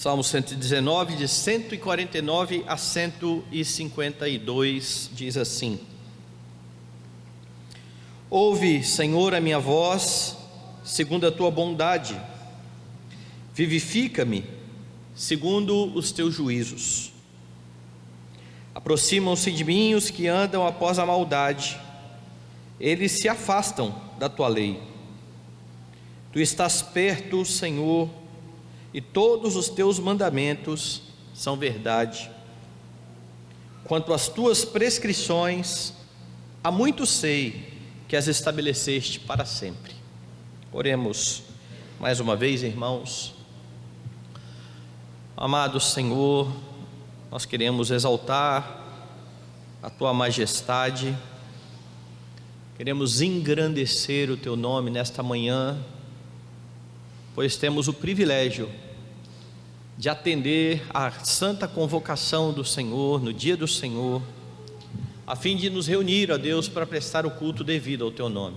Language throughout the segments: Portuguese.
Salmo 119, de 149 a 152, diz assim: Ouve, Senhor, a minha voz, segundo a tua bondade, vivifica-me, segundo os teus juízos. Aproximam-se de mim os que andam após a maldade, eles se afastam da tua lei. Tu estás perto, Senhor, e todos os teus mandamentos são verdade. Quanto às tuas prescrições, há muito sei que as estabeleceste para sempre. Oremos mais uma vez, irmãos. Amado Senhor, nós queremos exaltar a tua majestade, queremos engrandecer o teu nome nesta manhã, pois temos o privilégio de atender à santa convocação do Senhor, no dia do Senhor, a fim de nos reunir, ó Deus, para prestar o culto devido ao teu nome.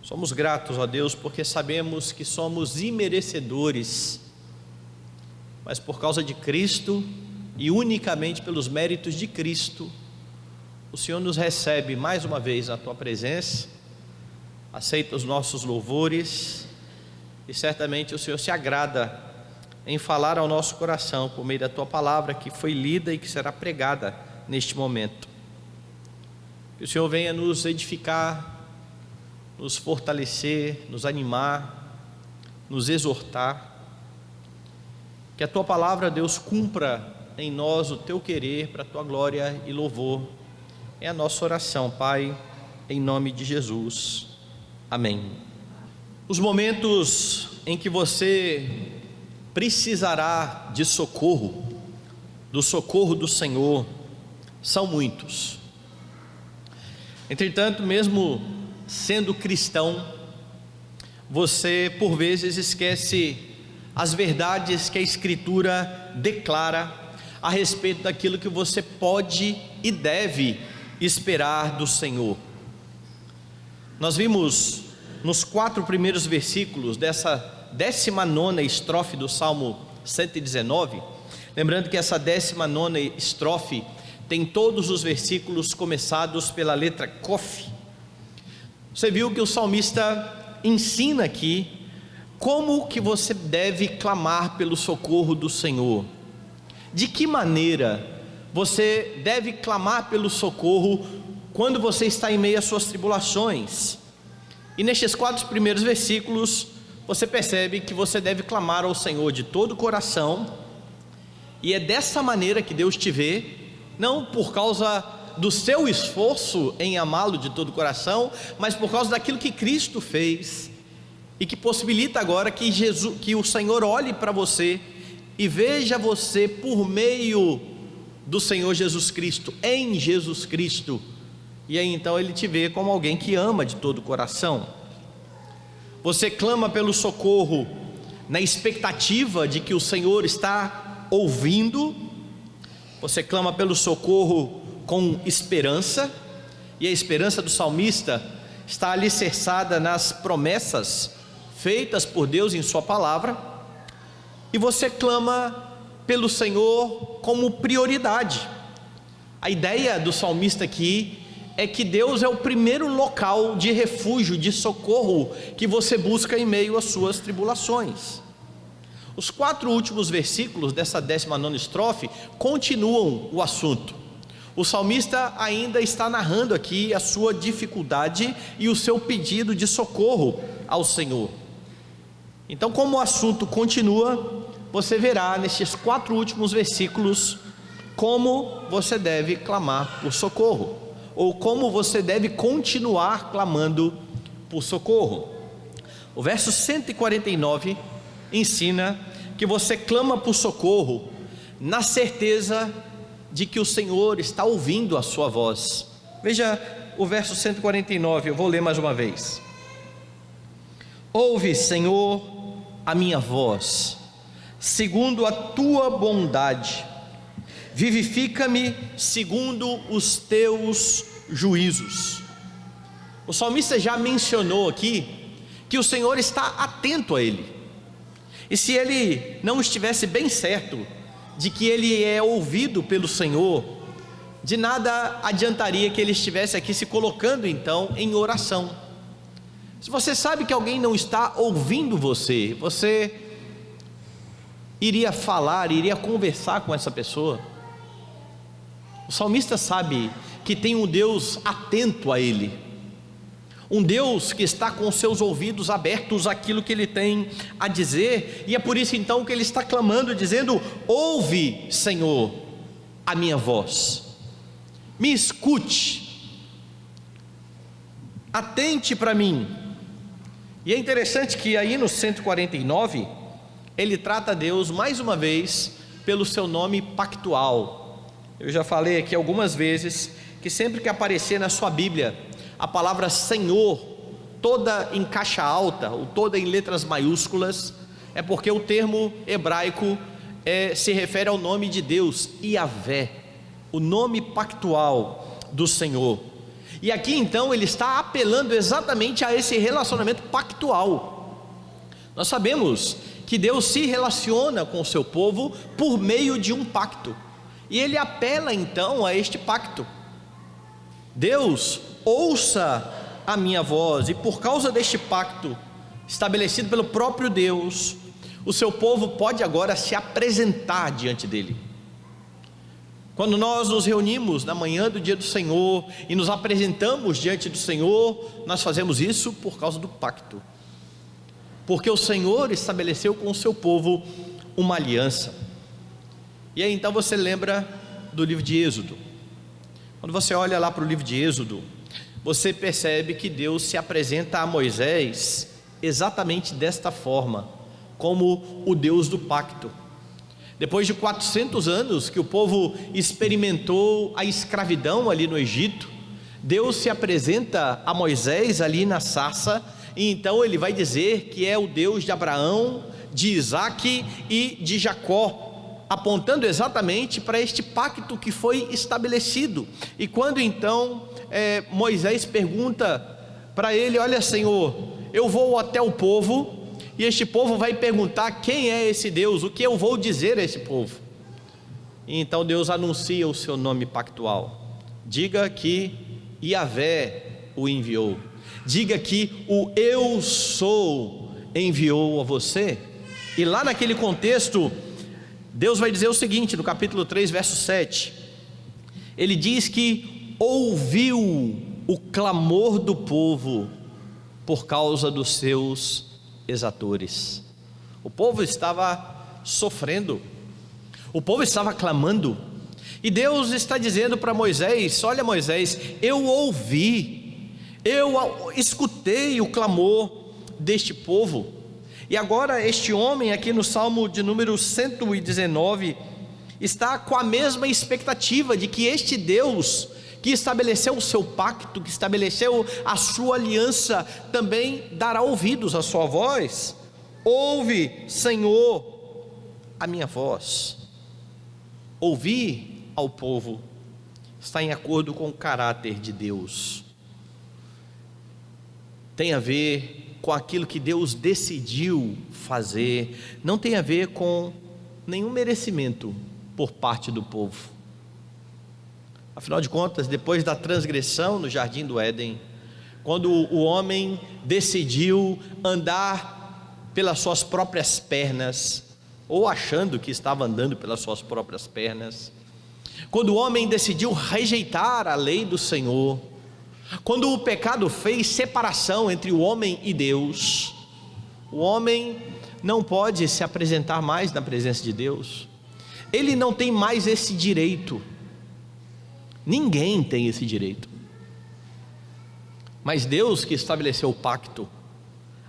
Somos gratos, ó Deus, porque sabemos que somos imerecedores, mas por causa de Cristo e unicamente pelos méritos de Cristo, o Senhor nos recebe mais uma vez na tua presença, aceita os nossos louvores, e certamente o Senhor se agrada em falar ao nosso coração por meio da tua palavra que foi lida e que será pregada neste momento. Que o Senhor venha nos edificar, nos fortalecer, nos animar, nos exortar. Que a tua palavra, Deus, cumpra em nós o teu querer para a tua glória e louvor. É a nossa oração, Pai, em nome de Jesus. Amém. Os momentos em que você precisará de socorro, do socorro do Senhor, são muitos. Entretanto, mesmo sendo cristão, você por vezes esquece as verdades que a Escritura declara a respeito daquilo que você pode e deve esperar do Senhor. Nós vimos nos 4 primeiros versículos dessa 19ª estrofe do Salmo 119, lembrando que essa 19ª estrofe tem todos os versículos começados pela letra Kof. Você viu que o salmista ensina aqui como que você deve clamar pelo socorro do Senhor. De que maneira você deve clamar pelo socorro quando você está em meio às suas tribulações? E nestes 4 primeiros versículos, você percebe que você deve clamar ao Senhor de todo o coração, e é dessa maneira que Deus te vê, não por causa do seu esforço em amá-lo de todo o coração, mas por causa daquilo que Cristo fez, e que possibilita agora que o Senhor olhe para você, e veja você por meio do Senhor Jesus Cristo, em Jesus Cristo, e aí então Ele te vê como alguém que ama de todo o coração. Você clama pelo socorro na expectativa de que o Senhor está ouvindo, você clama pelo socorro com esperança, e a esperança do salmista está alicerçada nas promessas feitas por Deus em sua palavra, e você clama pelo Senhor como prioridade. A ideia do salmista aqui é que Deus é o primeiro local de refúgio, de socorro que você busca em meio às suas tribulações. Os 4 últimos versículos dessa 19ª estrofe continuam o assunto. O salmista ainda está narrando aqui a sua dificuldade e o seu pedido de socorro ao Senhor. Então, como o assunto continua, você verá nestes 4 últimos versículos como você deve clamar por socorro, ou como você deve continuar clamando por socorro. O verso 149 ensina que você clama por socorro na certeza de que o Senhor está ouvindo a sua voz. Veja o verso 149, eu vou ler mais uma vez. Ouve, Senhor, a minha voz, segundo a tua bondade, vivifica-me segundo os teus juízos. O salmista já mencionou aqui que o Senhor está atento a ele, E se ele não estivesse bem certo de que ele é ouvido pelo Senhor, de nada adiantaria que ele estivesse aqui se colocando então em oração. Se você sabe que alguém não está ouvindo você, você iria falar, iria conversar com essa pessoa? O salmista sabe que tem um Deus atento a ele, um Deus que está com seus ouvidos abertos àquilo que ele tem a dizer, e é por isso então que ele está clamando, dizendo: ouve, Senhor, a minha voz, me escute, atente para mim. E é interessante que aí no 149, ele trata Deus mais uma vez pelo seu nome pactual. Eu já falei aqui algumas vezes que sempre que aparecer na sua Bíblia a palavra Senhor, toda em caixa alta, ou toda em letras maiúsculas, é porque o termo hebraico se refere ao nome de Deus, Yahvé, o nome pactual do Senhor. E aqui então ele está apelando exatamente a esse relacionamento pactual. Nós sabemos que Deus se relaciona com o seu povo por meio de um pacto, e ele apela então a este pacto. Deus, ouça a minha voz, e por causa deste pacto estabelecido pelo próprio Deus, o seu povo pode agora se apresentar diante dele. Quando nós nos reunimos na manhã do dia do Senhor e nos apresentamos diante do Senhor, nós fazemos isso por causa do pacto, porque o Senhor estabeleceu com o seu povo uma aliança. E aí então você lembra do livro de Êxodo. Quando você olha lá para o livro de Êxodo, você percebe que Deus se apresenta a Moisés exatamente desta forma, como o Deus do pacto. Depois de 400 anos que o povo experimentou a escravidão ali no Egito, Deus se apresenta a Moisés ali na sarça, e então ele vai dizer que é o Deus de Abraão, de Isaque e de Jacó, apontando exatamente para este pacto que foi estabelecido. E quando então Moisés pergunta para ele: olha, Senhor, eu vou até o povo, e este povo vai perguntar quem é esse Deus, o que eu vou dizer a esse povo? E então Deus anuncia o seu nome pactual: diga que Yahvé o enviou, diga que o Eu Sou enviou a você. E lá naquele contexto, Deus vai dizer o seguinte, no capítulo 3, verso 7, ele diz que ouviu o clamor do povo por causa dos seus exatores. O povo estava sofrendo, o povo estava clamando, e Deus está dizendo para Moisés: olha, Moisés, eu ouvi, eu escutei o clamor deste povo. E agora este homem aqui no Salmo de número 119 está com a mesma expectativa de que este Deus que estabeleceu o seu pacto, que estabeleceu a sua aliança, também dará ouvidos à sua voz. Ouve, Senhor, a minha voz. Ouvir ao povo está em acordo com o caráter de Deus, tem a ver com aquilo que Deus decidiu fazer, não tem a ver com nenhum merecimento por parte do povo. Afinal de contas, depois da transgressão no jardim do Éden, quando o homem decidiu andar pelas suas próprias pernas, ou achando que estava andando pelas suas próprias pernas, quando o homem decidiu rejeitar a lei do Senhor, quando o pecado fez separação entre o homem e Deus, o homem não pode se apresentar mais na presença de Deus, ele não tem mais esse direito, ninguém tem esse direito. Mas Deus, que estabeleceu o pacto,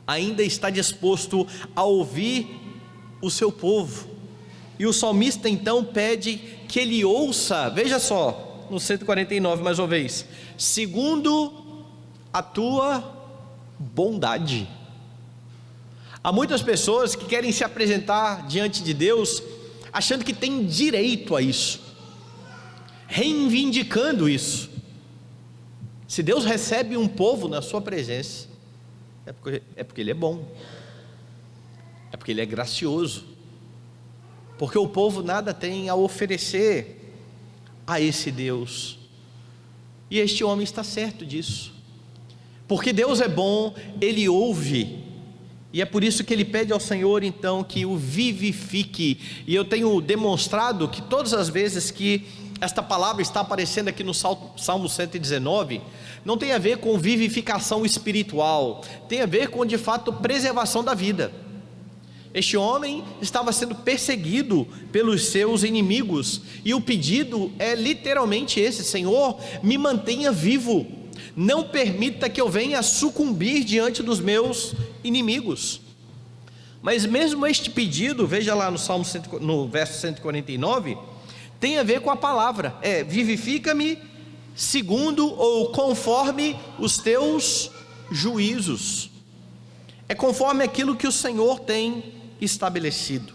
ainda está disposto a ouvir o seu povo, e o salmista então pede que ele ouça, veja só, no 149 mais uma vez: segundo a tua bondade. Há muitas pessoas que querem se apresentar diante de Deus achando que tem direito a isso, reivindicando isso. Se Deus recebe um povo na sua presença, é porque Ele é bom. É porque Ele é gracioso, porque o povo nada tem a oferecer a esse Deus, e este homem está certo disso, porque Deus é bom, Ele ouve, e é por isso que ele pede ao Senhor então que o vivifique. E eu tenho demonstrado que todas as vezes que esta palavra está aparecendo aqui no Salmo 119, não tem a ver com vivificação espiritual, tem a ver com de fato preservação da vida. Este homem estava sendo perseguido pelos seus inimigos, e o pedido é literalmente esse: Senhor, me mantenha vivo, não permita que eu venha a sucumbir diante dos meus inimigos. Mas mesmo este pedido, veja lá no verso 149, tem a ver com a palavra, vivifica-me segundo ou conforme os teus juízos, é conforme aquilo que o Senhor tem estabelecido.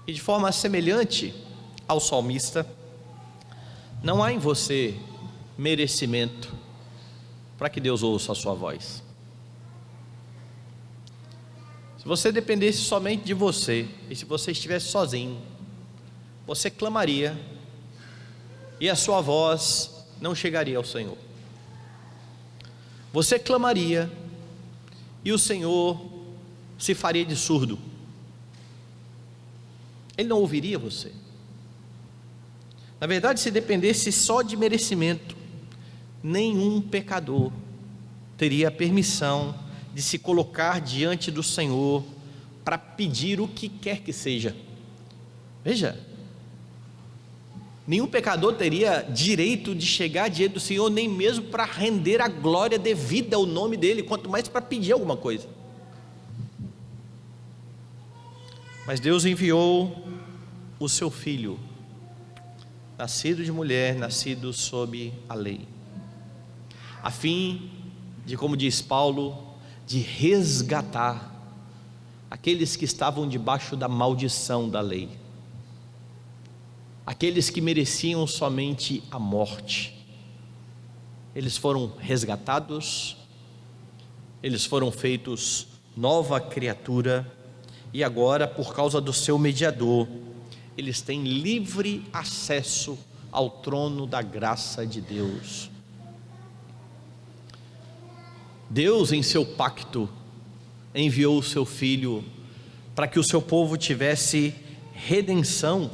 E de forma semelhante ao salmista, não há em você merecimento para que Deus ouça a sua voz. Se você dependesse somente de você, e se você estivesse sozinho, você clamaria, e a sua voz não chegaria ao Senhor. Você clamaria, e o Senhor se faria de surdo. Ele não ouviria você. Na verdade, se dependesse só de merecimento, nenhum pecador teria a permissão de se colocar diante do Senhor para pedir o que quer que seja. Veja, nenhum pecador teria direito de chegar diante do Senhor, nem mesmo para render a glória devida ao nome dele, quanto mais para pedir alguma coisa. Mas Deus enviou o seu Filho, nascido de mulher, nascido sob a lei, a fim de, como diz Paulo, de resgatar aqueles que estavam debaixo da maldição da lei, aqueles que mereciam somente a morte. Eles foram resgatados, eles foram feitos nova criatura, e agora, por causa do seu mediador, eles têm livre acesso ao trono da graça de Deus. Deus, em seu pacto, enviou o seu Filho para que o seu povo tivesse redenção.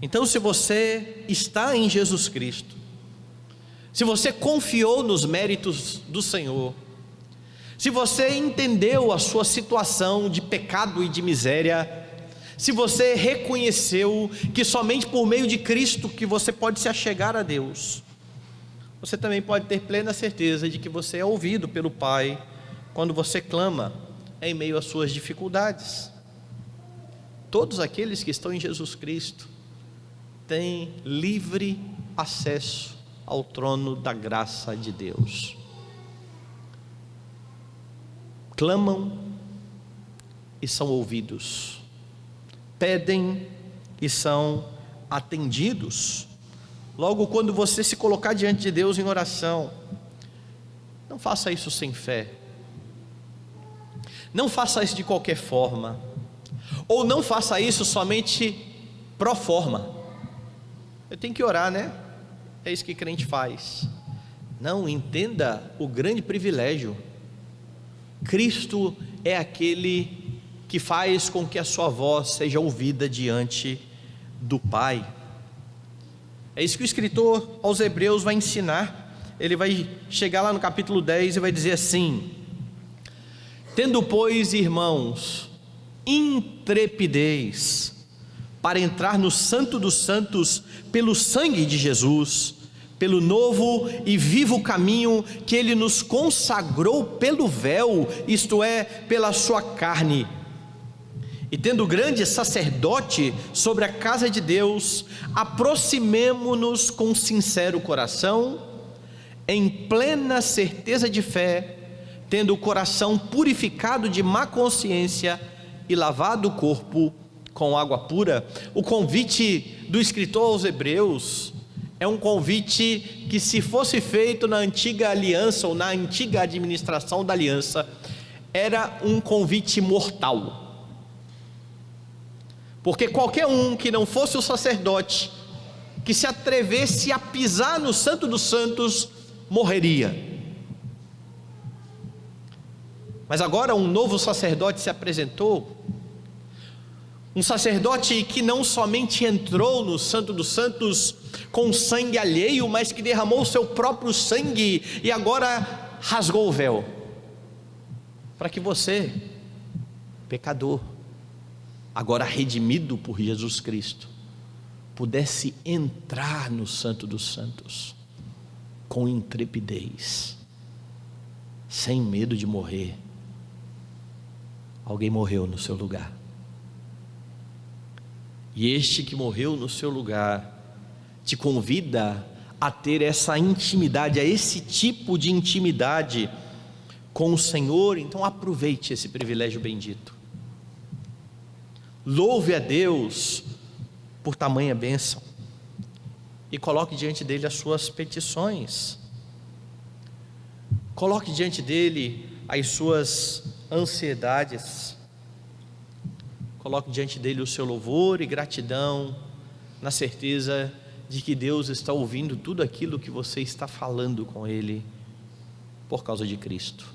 Então, se você está em Jesus Cristo, se você confiou nos méritos do Senhor, se você entendeu a sua situação de pecado e de miséria, se você reconheceu que somente por meio de Cristo que você pode se achegar a Deus, você também pode ter plena certeza de que você é ouvido pelo Pai quando você clama em meio às suas dificuldades. Todos aqueles que estão em Jesus Cristo têm livre acesso ao trono da graça de Deus. Clamam e são ouvidos, pedem e são atendidos. Logo, quando você se colocar diante de Deus em oração, não faça isso sem fé, não faça isso de qualquer forma, ou não faça isso somente pro forma. Eu tenho que orar, né? É isso que crente faz. Não, entenda o grande privilégio. Cristo é aquele que faz com que a sua voz seja ouvida diante do Pai. É isso que o escritor aos Hebreus vai ensinar. Ele vai chegar lá no capítulo 10 e vai dizer assim: tendo, pois, irmãos, intrepidez para entrar no Santo dos Santos pelo sangue de Jesus, pelo novo e vivo caminho que Ele nos consagrou pelo véu, isto é, pela sua carne. E tendo grande sacerdote sobre a casa de Deus, aproximemo-nos com sincero coração, em plena certeza de fé, tendo o coração purificado de má consciência e lavado o corpo com água pura. O convite do escritor aos Hebreus é um convite que, se fosse feito na antiga aliança ou na antiga administração da aliança, era um convite mortal, porque qualquer um que não fosse o sacerdote, que se atrevesse a pisar no Santo dos Santos, morreria. Mas agora um novo sacerdote se apresentou, um sacerdote que não somente entrou no Santo dos Santos com sangue alheio, mas que derramou o seu próprio sangue e agora rasgou o véu, para que você, pecador, agora redimido por Jesus Cristo, pudesse entrar no Santo dos Santos com intrepidez, sem medo de morrer. Alguém morreu no seu lugar, e este que morreu no seu lugar te convida a ter essa intimidade, a esse tipo de intimidade com o Senhor. Então aproveite esse privilégio bendito, louve a Deus por tamanha bênção e coloque diante dele as suas petições, coloque diante dele as suas ansiedades, coloque diante dele o seu louvor e gratidão, na certeza de que Deus está ouvindo tudo aquilo que você está falando com ele, por causa de Cristo.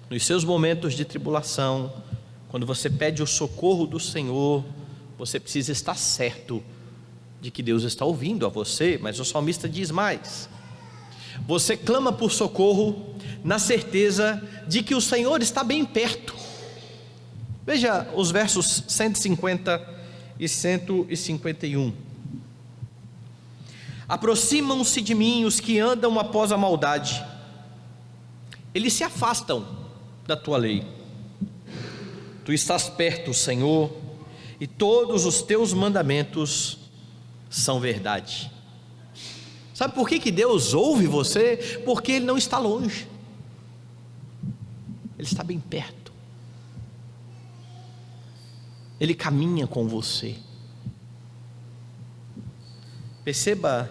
Nos seus momentos de tribulação, quando você pede o socorro do Senhor, você precisa estar certo de que Deus está ouvindo a você. Mas o salmista diz mais: você clama por socorro na certeza de que o Senhor está bem perto. Veja os versos 150 e 151. Aproximam-se de mim os que andam após a maldade, eles se afastam da tua lei. Tu estás perto, Senhor, e todos os teus mandamentos são verdade. Sabe por que Deus ouve você? Porque Ele não está longe, Ele está bem perto. Ele caminha com você. Perceba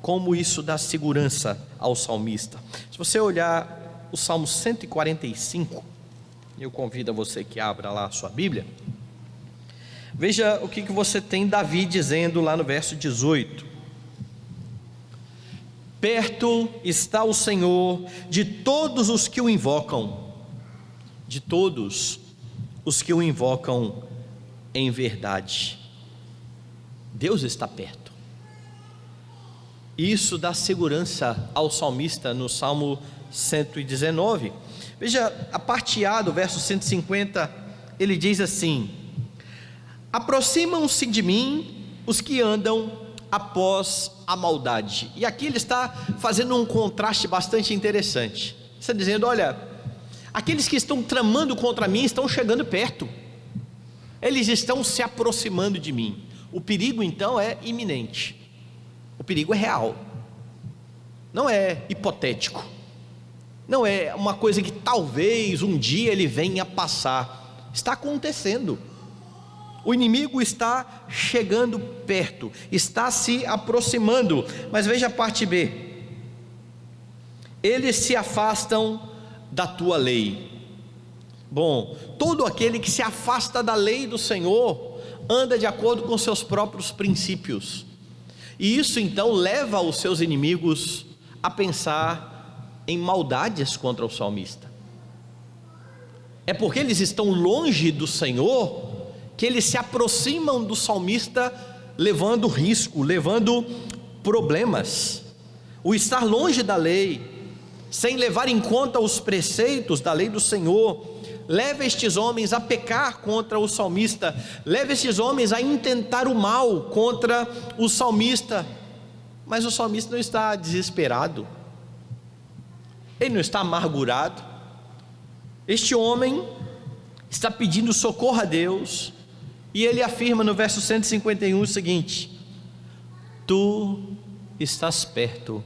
como isso dá segurança ao salmista. Se você olhar o Salmo 145, eu convido a você que abra lá a sua Bíblia. Veja o que você tem Davi dizendo lá no verso 18: perto está o Senhor de todos os que o invocam, de todos os que o invocam em verdade. Deus está perto. Isso dá segurança ao salmista no Salmo 119. Veja a parte A do verso 150, ele diz assim: aproximam-se de mim os que andam após a maldade. E aqui ele está fazendo um contraste bastante interessante. Está dizendo: olha, aqueles que estão tramando contra mim estão chegando perto, eles estão se aproximando de mim. O perigo então é iminente, o perigo é real, não é hipotético, não é uma coisa que talvez um dia ele venha a passar. Está acontecendo. O inimigo está chegando perto, está se aproximando. Mas veja a parte B: eles se afastam da tua lei. Bom, todo aquele que se afasta da lei do Senhor anda de acordo com seus próprios princípios, e isso então leva os seus inimigos a pensar em maldades contra o salmista. É porque eles estão longe do Senhor que eles se aproximam do salmista, levando risco, levando problemas. O estar longe da lei, sem levar em conta os preceitos da lei do Senhor, leva estes homens a pecar contra o salmista, leva estes homens a intentar o mal contra o salmista. Mas o salmista não está desesperado, ele não está amargurado. Este homem está pedindo socorro a Deus, e ele afirma no verso 151 o seguinte: tu estás perto,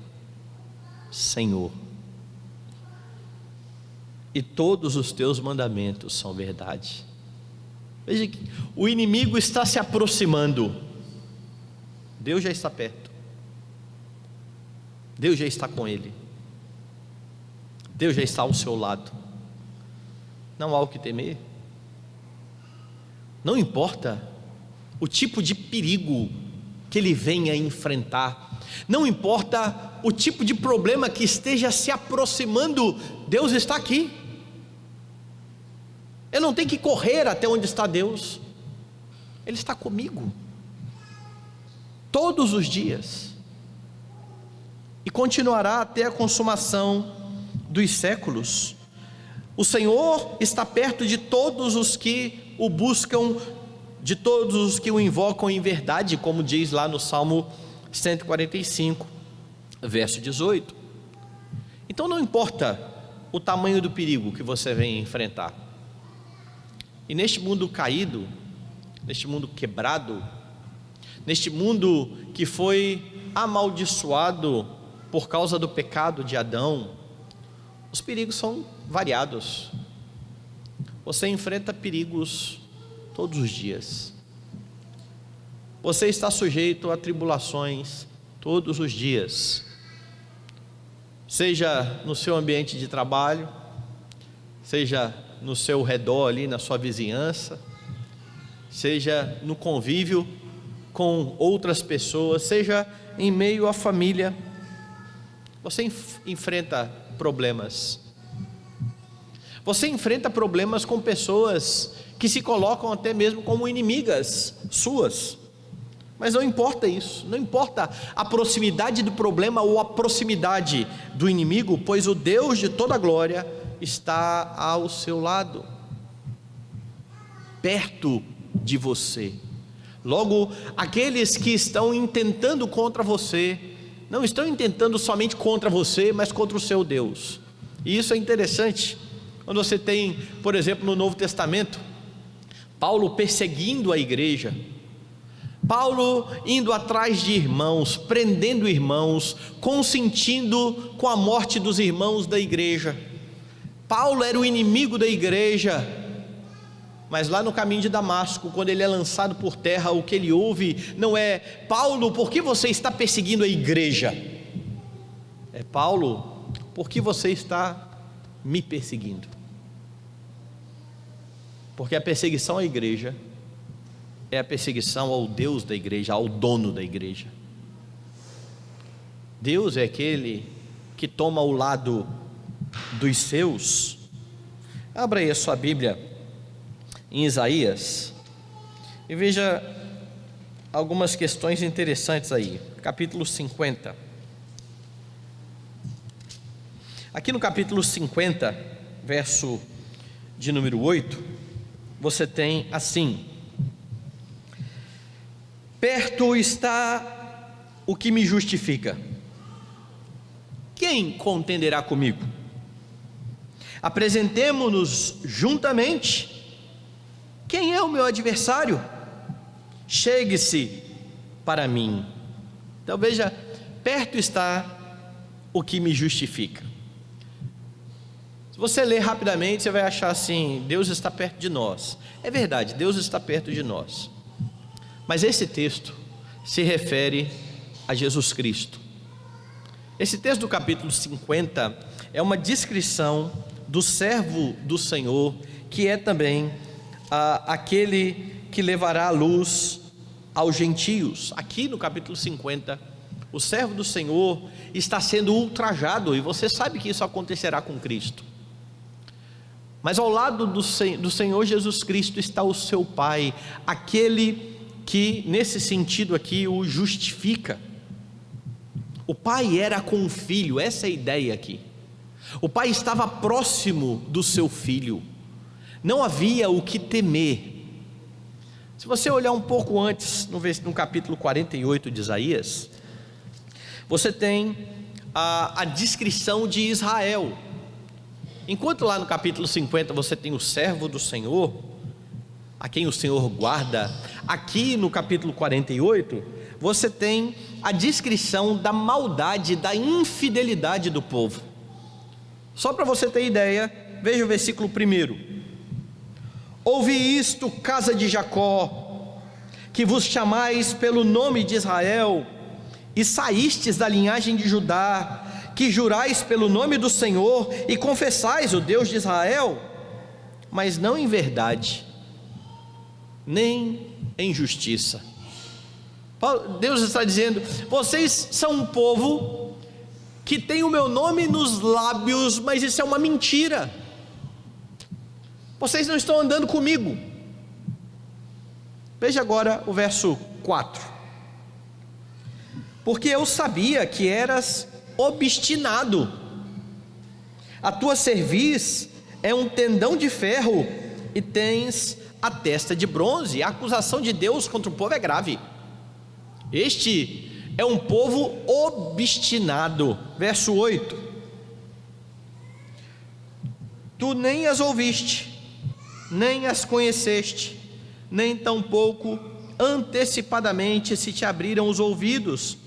Senhor, e todos os teus mandamentos são verdade. Veja que o inimigo está se aproximando, Deus já está perto, Deus já está com ele, Deus já está ao seu lado. não há o que temer. Não importa o tipo de perigo que ele venha enfrentar, não importa o tipo de problema que esteja se aproximando, Deus está aqui. Eu não tenho que correr até onde está Deus, Ele está comigo, todos os dias, e continuará até a consumação dos séculos. O Senhor está perto de todos os que o buscam, de todos os que o invocam em verdade, como diz lá no Salmo 145, verso 18. Então não importa o tamanho do perigo que você vem enfrentar, e neste mundo caído, neste mundo quebrado, neste mundo que foi amaldiçoado por causa do pecado de Adão, os perigos são variados. Você enfrenta perigos todos os dias. Você está sujeito a tribulações todos os dias, seja no seu ambiente de trabalho, seja no seu redor ali, na sua vizinhança, seja no convívio com outras pessoas, seja em meio à família. Você enfrenta problemas. Você enfrenta problemas com pessoas que se colocam até mesmo como inimigas suas. Mas não importa isso, não importa a proximidade do problema ou a proximidade do inimigo, pois o Deus de toda glória está ao seu lado, perto de você. Logo, aqueles que estão intentando contra você, não estão intentando somente contra você, mas contra o seu Deus. E isso é interessante, quando você tem, por exemplo, no Novo Testamento, Paulo perseguindo a igreja, Paulo indo atrás de irmãos, prendendo irmãos, consentindo com a morte dos irmãos da igreja. Paulo era o inimigo da igreja, mas lá no caminho de Damasco, quando ele é lançado por terra, o que ele ouve não é: Paulo, por que você está perseguindo a igreja? É: Paulo, por que você está me perseguindo? Porque a perseguição à igreja é a perseguição ao Deus da igreja, ao dono da igreja. Deus é aquele que toma o lado dos seus. Abra aí a sua Bíblia em Isaías e veja algumas questões interessantes aí. Capítulo 50. Aqui no capítulo 50, verso de número 8, você tem assim: perto está o que me justifica. Quem contenderá comigo? Apresentemo-nos juntamente. Quem é o meu adversário? Chegue-se para mim. Então veja, perto está o que me justifica. Se você ler rapidamente, você vai achar assim: Deus está perto de nós. É verdade, Deus está perto de nós. Mas esse texto se refere a Jesus Cristo. Esse texto do capítulo 50 é uma descrição do servo do Senhor, que é também aquele que levará a luz aos gentios. Aqui no capítulo 50, o servo do Senhor está sendo ultrajado, e você sabe que isso acontecerá com Cristo. Mas ao lado do Senhor Jesus Cristo está o seu Pai, aquele que nesse sentido aqui o justifica. O Pai era com o Filho, essa é a ideia aqui. O Pai estava próximo do seu Filho, não havia o que temer. Se você olhar um pouco antes, no capítulo 48 de Isaías, você tem a descrição de Israel. Enquanto lá no capítulo 50 você tem o servo do Senhor, a quem o Senhor guarda, aqui no capítulo 48 você tem a descrição da maldade, da infidelidade do povo. Só para você ter ideia, veja o versículo 1: ouvi isto, casa de Jacó, que vos chamais pelo nome de Israel, e saístes da linhagem de Judá, que jurais pelo nome do Senhor, e confessais o Deus de Israel. mas não em verdade, nem em justiça. Deus está dizendo: vocês são um povo que tem o meu nome nos lábios, mas isso é uma mentira. Vocês não estão andando comigo. Veja agora o verso 4. Porque eu sabia que eras obstinado, a tua cerviz é um tendão de ferro e tens a testa de bronze. A acusação de Deus contra o povo é grave. Este é um povo obstinado. Verso 8: tu nem as ouviste, nem as conheceste, nem tampouco antecipadamente se te abriram os ouvidos,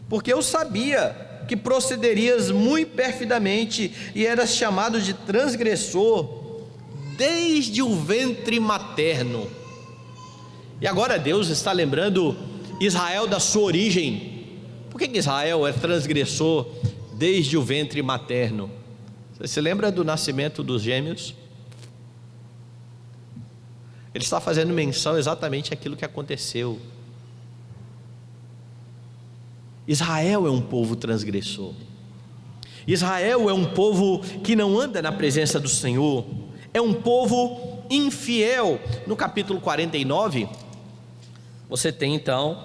porque eu sabia que procederias muito perfidamente e eras chamado de transgressor desde o ventre materno. E agora Deus está lembrando Israel da sua origem. Por que Israel é transgressor desde o ventre materno? Você se lembra do nascimento dos gêmeos? Ele está fazendo menção exatamente àquilo que aconteceu. Israel é um povo transgressor. Israel é um povo que não anda na presença do Senhor. É um povo infiel. No capítulo 49, você tem então,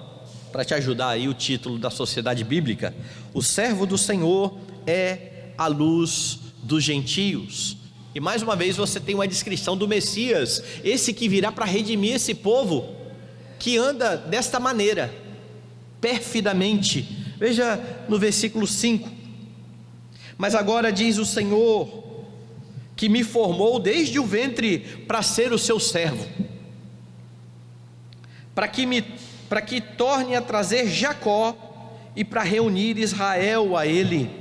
para te ajudar aí, o título da sociedade bíblica: o servo do Senhor é a luz dos gentios. E mais uma vez você tem uma descrição do Messias, esse que virá para redimir esse povo, que anda desta maneira, perfidamente. Veja no versículo 5: mas agora diz o Senhor, que me formou desde o ventre para ser o seu servo, para que torne a trazer Jacó e para reunir Israel a ele,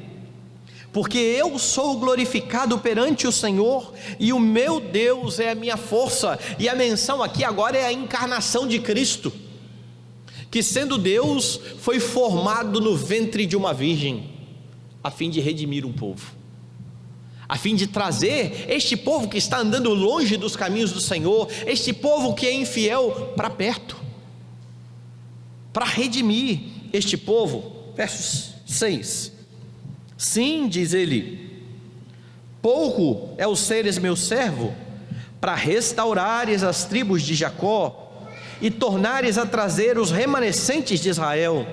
porque eu sou glorificado perante o Senhor, e o meu Deus é a minha força. E a menção aqui agora é a encarnação de Cristo, que sendo Deus, foi formado no ventre de uma virgem, a fim de redimir um povo, a fim de trazer este povo que está andando longe dos caminhos do Senhor, este povo que é infiel, para perto, para redimir este povo. Verso 6: sim, diz ele, pouco é o seres meu servo, para restaurares as tribos de Jacó, e tornares a trazer os remanescentes de Israel.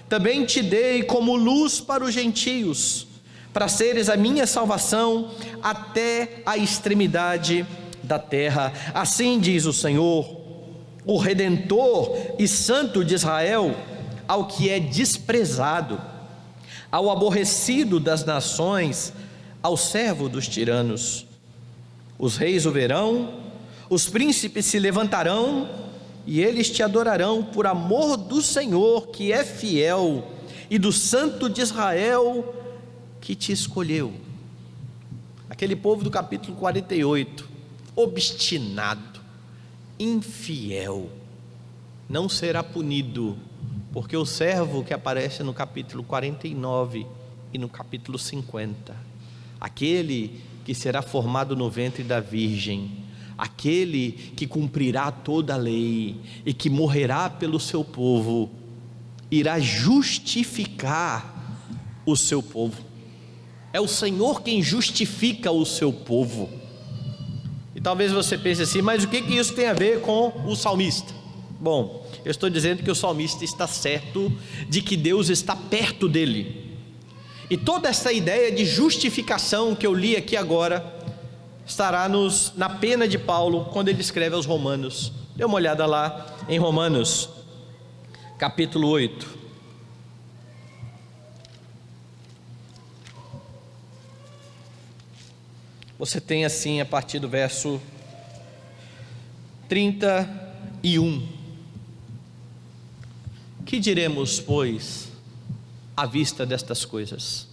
Também te dei como luz para os gentios, para seres a minha salvação até a extremidade da terra. Assim diz o Senhor, o Redentor e Santo de Israel, ao que é desprezado, ao aborrecido das nações, ao servo dos tiranos. Os reis o verão, os príncipes se levantarão, e eles te adorarão por amor do Senhor, que é fiel, e do Santo de Israel, que te escolheu. Aquele povo do capítulo 48, obstinado, infiel, não será punido, porque o servo que aparece no capítulo 49 e no capítulo 50, aquele que será formado no ventre da virgem, aquele que cumprirá toda a lei e que morrerá pelo seu povo, irá justificar o seu povo. É o Senhor quem justifica o seu povo. E talvez você pense assim: mas o que isso tem a ver com o salmista? Bom, eu estou dizendo que o salmista está certo de que Deus está perto dele, e toda essa ideia de justificação que eu li aqui agora estará na pena de Paulo, quando ele escreve aos Romanos. Dê uma olhada lá em Romanos, capítulo 8. Você tem assim, a partir do verso 31: que diremos, pois, à vista destas coisas?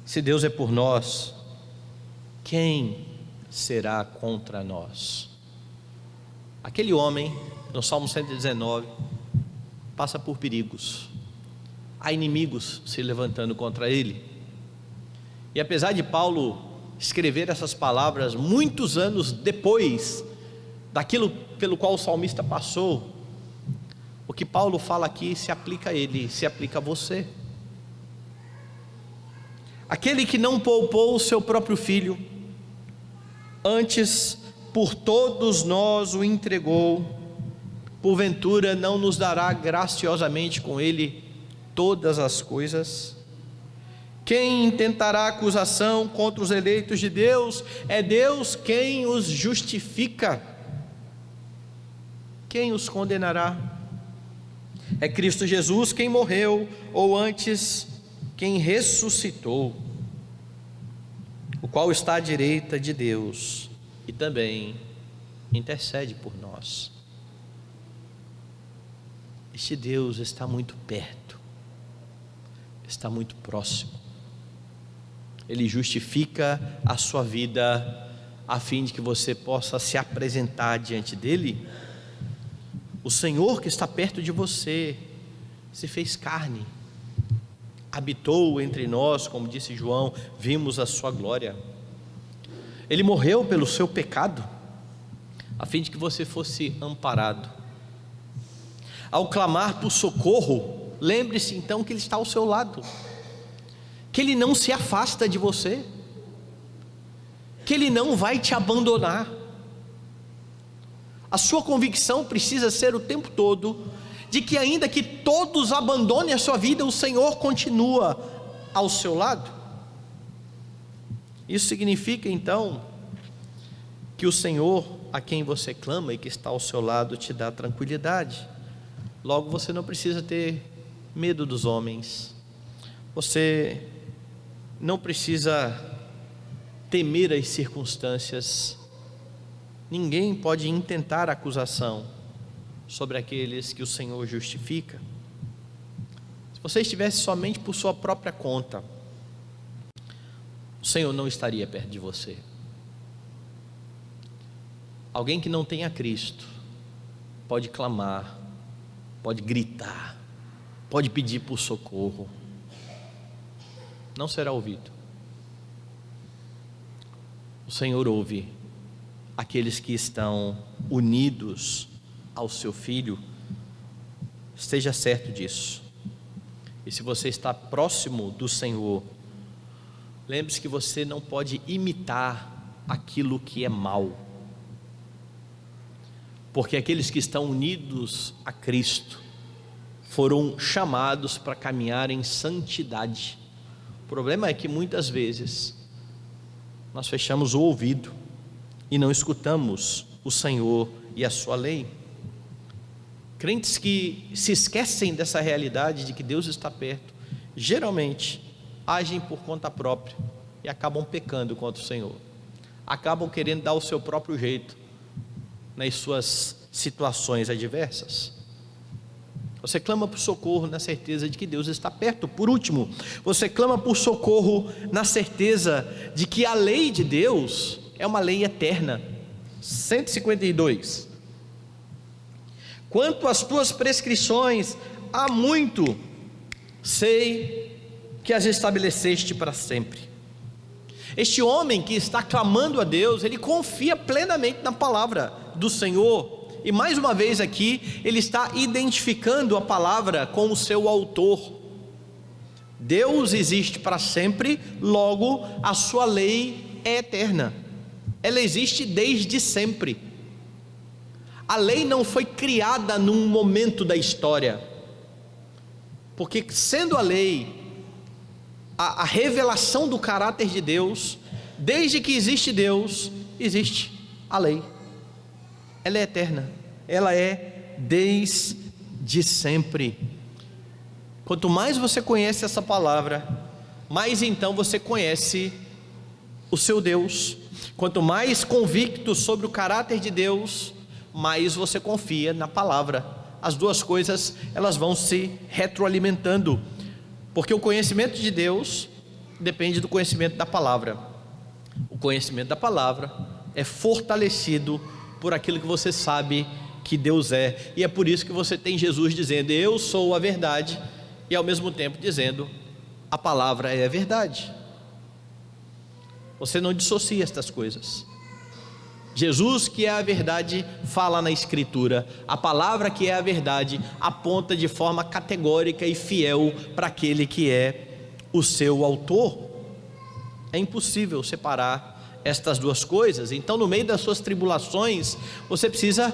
Se Deus é por nós, quem será contra nós? Aquele homem, no Salmo 119, passa por perigos, há inimigos se levantando contra ele, e apesar de Paulo escrever essas palavras muitos anos depois daquilo pelo qual o salmista passou, o que Paulo fala aqui se aplica a ele, se aplica a você. Aquele que não poupou o seu próprio filho, antes por todos nós o entregou, porventura não nos dará graciosamente com ele todas as coisas? Quem intentará acusação contra os eleitos de Deus? É Deus quem os justifica. Quem os condenará? É Cristo Jesus quem morreu, ou antes, quem ressuscitou, o qual está à direita de Deus e também intercede por nós. Este Deus está muito perto, está muito próximo. Ele justifica a sua vida a fim de que você possa se apresentar diante dele. O Senhor que está perto de você se fez carne, habitou entre nós, como disse João, vimos a sua glória. Ele morreu pelo seu pecado, a fim de que você fosse amparado. Ao clamar por socorro, lembre-se então que Ele está ao seu lado, que Ele não se afasta de você, que Ele não vai te abandonar. A sua convicção precisa ser o tempo todo de que, ainda que todos abandonem a sua vida, o Senhor continua ao seu lado. Isso significa então que o Senhor a quem você clama e que está ao seu lado te dá tranquilidade. Logo, você não precisa ter medo dos homens, você não precisa temer as circunstâncias. Ninguém pode intentar acusação sobre aqueles que o Senhor justifica. Se você estivesse somente por sua própria conta, o Senhor não estaria perto de você. Alguém que não tenha Cristo pode clamar, pode gritar, pode pedir por socorro, não será ouvido. O Senhor ouve aqueles que estão unidos ao seu Filho. Esteja certo disso. E se você está próximo do Senhor, lembre-se que você não pode imitar aquilo que é mal, porque aqueles que estão unidos a Cristo foram chamados para caminhar em santidade. O problema é que muitas vezes nós fechamos o ouvido e não escutamos o Senhor e a sua lei. Crentes que se esquecem dessa realidade de que Deus está perto, geralmente agem por conta própria e acabam pecando contra o Senhor, acabam querendo dar o seu próprio jeito nas suas situações adversas. Você clama por socorro na certeza de que Deus está perto. Por último, você clama por socorro na certeza de que a lei de Deus é uma lei eterna. 152. Quanto às tuas prescrições, há muito sei que as estabeleceste para sempre. Este homem que está clamando a Deus, ele confia plenamente na palavra do Senhor. E mais uma vez aqui, ele está identificando a palavra com o seu autor. Deus existe para sempre, logo a sua lei é eterna. Ela existe desde sempre. A lei não foi criada num momento da história, porque sendo a lei a revelação do caráter de Deus, desde que existe Deus, existe a lei. Ela é eterna, ela é desde sempre. Quanto mais você conhece essa palavra, mais então você conhece o seu Deus. Quanto mais convicto sobre o caráter de Deus, mais você confia na palavra. As duas coisas, elas vão se retroalimentando, porque o conhecimento de Deus depende do conhecimento da palavra. O conhecimento da palavra é fortalecido por aquilo que você sabe que Deus é, e é por isso que você tem Jesus dizendo: eu sou a verdade, e ao mesmo tempo dizendo: a palavra é a verdade. Você não dissocia estas coisas. Jesus, que é a verdade, fala na Escritura. A palavra que é a verdade aponta de forma categórica e fiel para aquele que é o seu autor. É impossível separar estas duas coisas. Então, no meio das suas tribulações, você precisa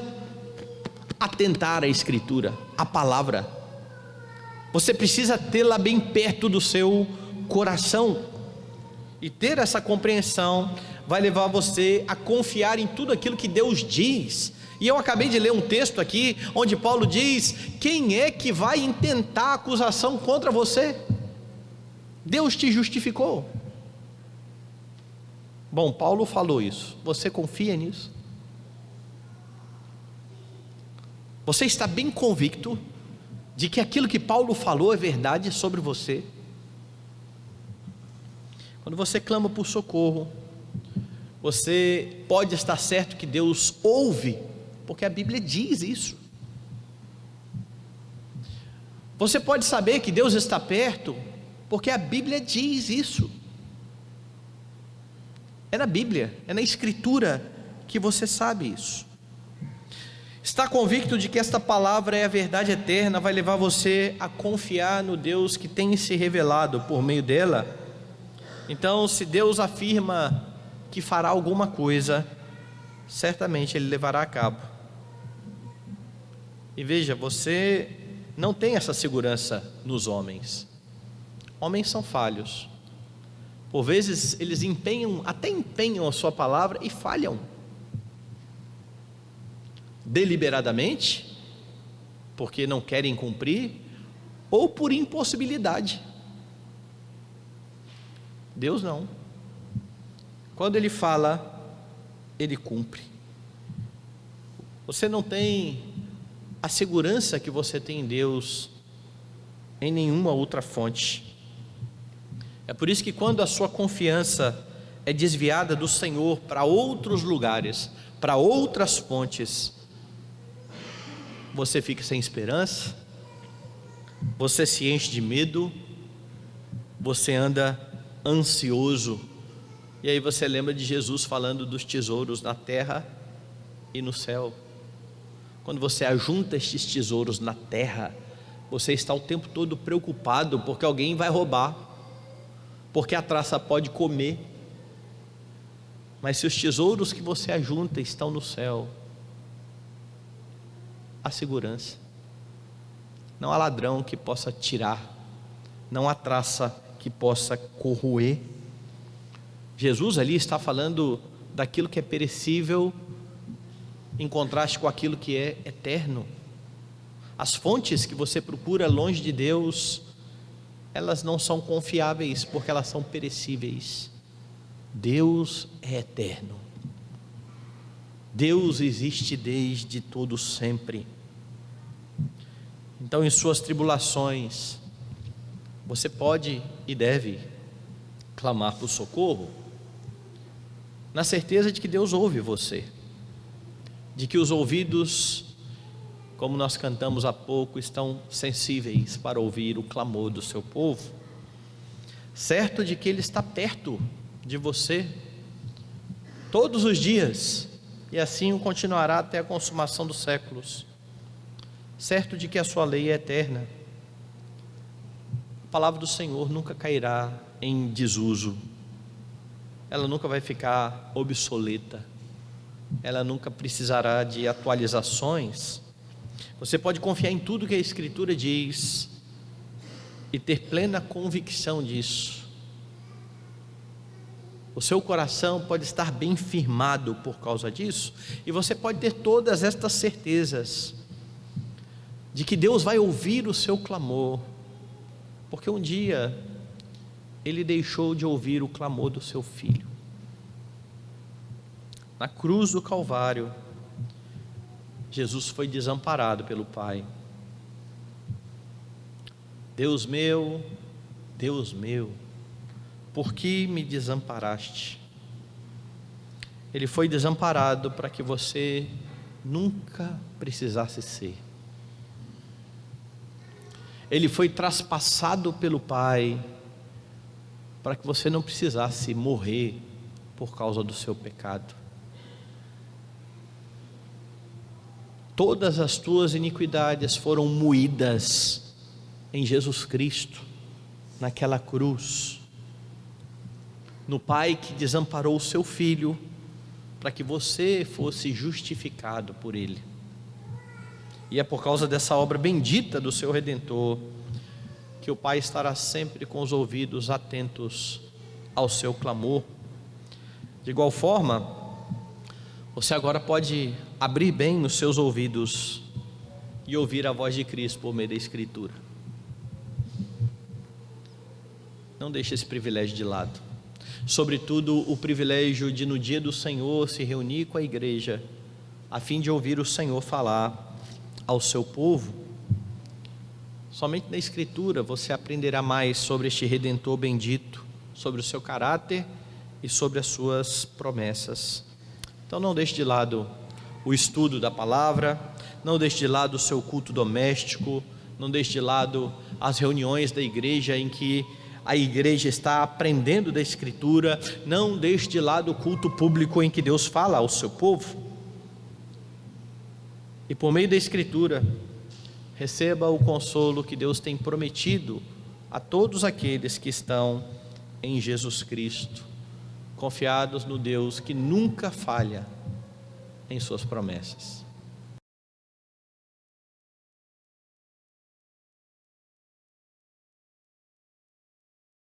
atentar à Escritura, à palavra. Você precisa tê-la bem perto do seu coração. E ter essa compreensão vai levar você a confiar em tudo aquilo que Deus diz. E eu acabei de ler um texto aqui, onde Paulo diz: quem é que vai intentar acusação contra você? Deus te justificou. Bom, Paulo falou isso, você confia nisso? Você está bem convicto de que aquilo que Paulo falou é verdade sobre você? Quando você clama por socorro, você pode estar certo que Deus ouve, porque a Bíblia diz isso. Você pode saber que Deus está perto, porque a Bíblia diz isso. É na Bíblia, é na Escritura que você sabe isso. Estar convicto de que esta palavra é a verdade eterna vai levar você a confiar no Deus que tem se revelado por meio dela. Então, se Deus afirma que fará alguma coisa, certamente Ele levará a cabo. E veja, você não tem essa segurança nos homens. Homens são falhos. Por vezes eles até empenham a sua palavra e falham. Deliberadamente, porque não querem cumprir, ou por impossibilidade. Deus não. Quando Ele fala, Ele cumpre. Você não tem a segurança que você tem em Deus em nenhuma outra fonte. É por isso que quando a sua confiança é desviada do Senhor para outros lugares, para outras fontes, você fica sem esperança, você se enche de medo, você anda ansioso. E aí você lembra de Jesus falando dos tesouros na terra e no céu. Quando você ajunta estes tesouros na terra, você está o tempo todo preocupado porque alguém vai roubar, porque a traça pode comer. Mas se os tesouros que você ajunta estão no céu, há segurança. Não há ladrão que possa tirar, não há traça que possa corroer. Jesus ali está falando daquilo que é perecível em contraste com aquilo que é eterno. As fontes que você procura longe de Deus, elas não são confiáveis porque elas são perecíveis. Deus é eterno. Deus existe desde todo sempre. Então, em suas tribulações, você pode e deve clamar por socorro, na certeza de que Deus ouve você, de que os ouvidos, como nós cantamos há pouco, estão sensíveis para ouvir o clamor do seu povo, certo de que Ele está perto de você todos os dias, e assim o continuará até a consumação dos séculos, certo de que a sua lei é eterna. A palavra do Senhor nunca cairá em desuso, ela nunca vai ficar obsoleta, ela nunca precisará de atualizações. Você pode confiar em tudo que a Escritura diz e ter plena convicção disso. O seu coração pode estar bem firmado por causa disso, e você pode ter todas estas certezas de que Deus vai ouvir o seu clamor, porque um dia Ele deixou de ouvir o clamor do seu filho. Na cruz do Calvário, Jesus foi desamparado pelo Pai. Deus meu, por que me desamparaste? Ele foi desamparado para que você nunca precisasse ser. Ele foi traspassado pelo Pai para que você não precisasse morrer por causa do seu pecado. Todas as tuas iniquidades foram moídas em Jesus Cristo, naquela cruz, no Pai que desamparou o seu Filho, para que você fosse justificado por Ele. E é por causa dessa obra bendita do seu Redentor, que o Pai estará sempre com os ouvidos atentos ao seu clamor. De igual forma, você agora pode abrir bem os seus ouvidos e ouvir a voz de Cristo por meio da Escritura. Não deixe esse privilégio de lado. Sobretudo o privilégio de no dia do Senhor se reunir com a igreja, a fim de ouvir o Senhor falar ao seu povo. Somente na Escritura você aprenderá mais sobre este Redentor bendito, sobre o seu caráter e sobre as suas promessas. Então não deixe de lado o estudo da palavra, não deixe de lado o seu culto doméstico, não deixe de lado as reuniões da igreja em que a igreja está aprendendo da Escritura, não deixe de lado o culto público em que Deus fala ao seu povo. E por meio da Escritura, receba o consolo que Deus tem prometido a todos aqueles que estão em Jesus Cristo, confiados no Deus que nunca falha em suas promessas.